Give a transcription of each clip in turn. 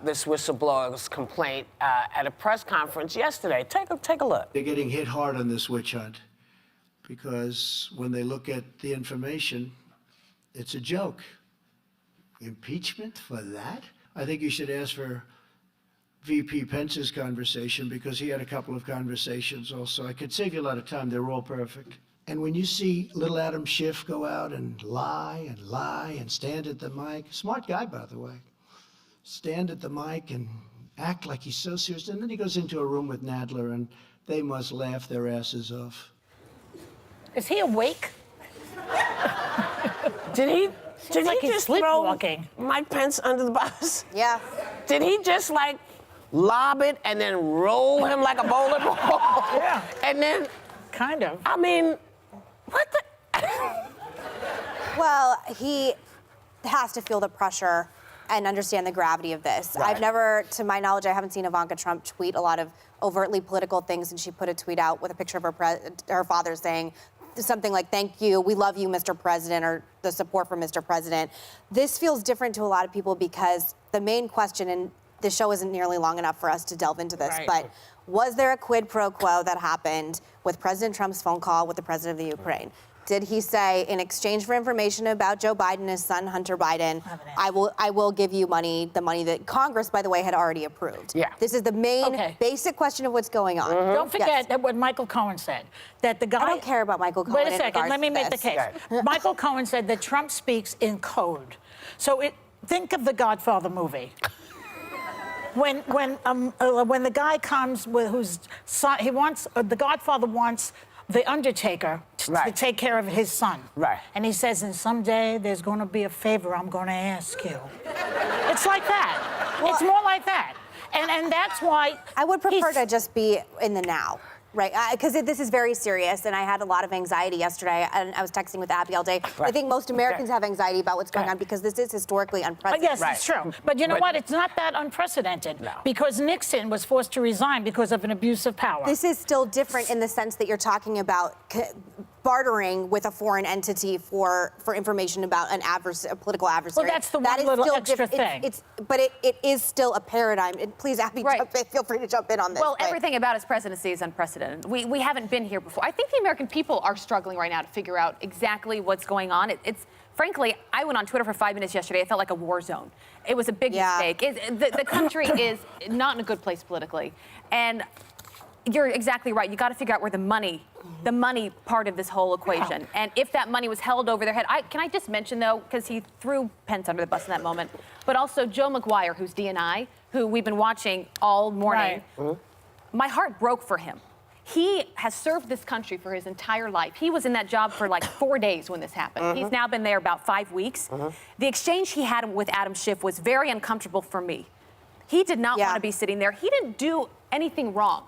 this whistleblower's complaint at a press conference yesterday. Take a look. They're getting hit hard on this witch hunt because when they look at the information, it's a joke. Impeachment for that? I think you should ask for VP Pence's conversation because he had a couple of conversations also. I could save you a lot of time. They're all perfect. And when you see little Adam Schiff go out and lie and stand at the mic, smart guy, by the way, stand at the mic and act like he's so serious. And then he goes into a room with Nadler and they must laugh their asses off. Is he awake? Did he like he's just throw sleepwalking. Mike Pence under the bus? Yeah. Did he just like lob it and then roll him like a bowling ball? Yeah. And then, Kind of. I mean, what the? Well, he has to feel the pressure and understand the gravity of this. Right. I've never, to my knowledge, I haven't seen Ivanka Trump tweet a lot of overtly political things, and she put a tweet out with a picture of her father saying something like, "Thank you, we love you, Mr. President," or the support for Mr. President. This feels different to a lot of people because the main question, and the show isn't nearly long enough for us to delve into this, Right. but was there a quid pro quo that happened with President Trump's phone call with the president of the Ukraine? Did he say, in exchange for information about Joe Biden and his son, Hunter Biden, I will give you money, the money that Congress, by the way, had already approved? Yeah. This is the main basic question of what's going on. Don't forget that what Michael Cohen said, that the guy... I don't care about Michael Cohen. Wait a second, let me make the case. Michael Cohen said that Trump speaks in code. So think of the Godfather movie. When the guy comes with whose son, the Godfather wants the Undertaker to take care of his son. Right. And he says, and someday there's going to be a favor I'm going to ask you. It's like that. Well, it's more like that. And that's why... I would prefer to just be in the now. Right, because this is very serious, and I had a lot of anxiety yesterday, and I was texting with Abby all day. Right. I think most Americans have anxiety about what's going on because this is historically unprecedented. Yes, it's true. But you know what? It's not that unprecedented. No. Because Nixon was forced to resign because of an abuse of power. This is still different in the sense that you're talking about bartering with a foreign entity for information about a political adversary. Well, that's the one little extra thing. But it is still a paradigm. And please, Abby, feel free to jump in on this. Well, everything about his presidency is unprecedented. We haven't been here before. I think the American people are struggling right now to figure out exactly what's going on. Frankly, I went on Twitter for 5 minutes yesterday. It felt like a war zone. It was a big mistake. The country is not in a good place politically. And you're exactly right. You got to figure out where the money part of this whole equation. And if that money was held over their head, can I just mention though, because he threw Pence under the bus in that moment, but also Joe McGuire, who's DNI, who we've been watching all morning. Right. My heart broke for him. He has served this country for his entire life. He was in that job for like 4 days when this happened. He's now been there about 5 weeks. The exchange he had with Adam Schiff was very uncomfortable for me. He did not want to be sitting there. He didn't do anything wrong.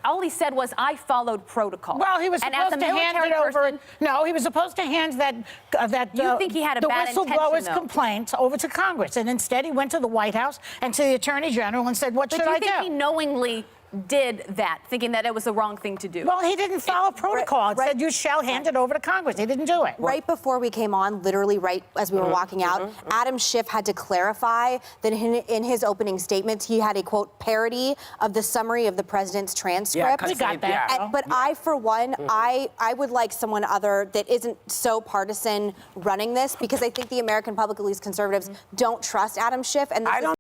All he said was, I followed protocol. Well, he was supposed to hand it over. No, he was supposed to hand You think he had a bad intention, whistleblower's complaint over to Congress, and instead he went to the White House and to the Attorney General and said, "What should I do?" But do you think he knowingly did that, thinking that it was the wrong thing to do? Well, he didn't follow protocol. It said, you shall hand it over to Congress. He didn't do it. Right before we came on, literally right as we were walking out, Adam Schiff had to clarify that in his opening statements, he had a, quote, parody of the summary of the president's transcript. We got that. But I, for one, I would like someone other that isn't so partisan running this, because I think the American public, at least conservatives, don't trust Adam Schiff. And this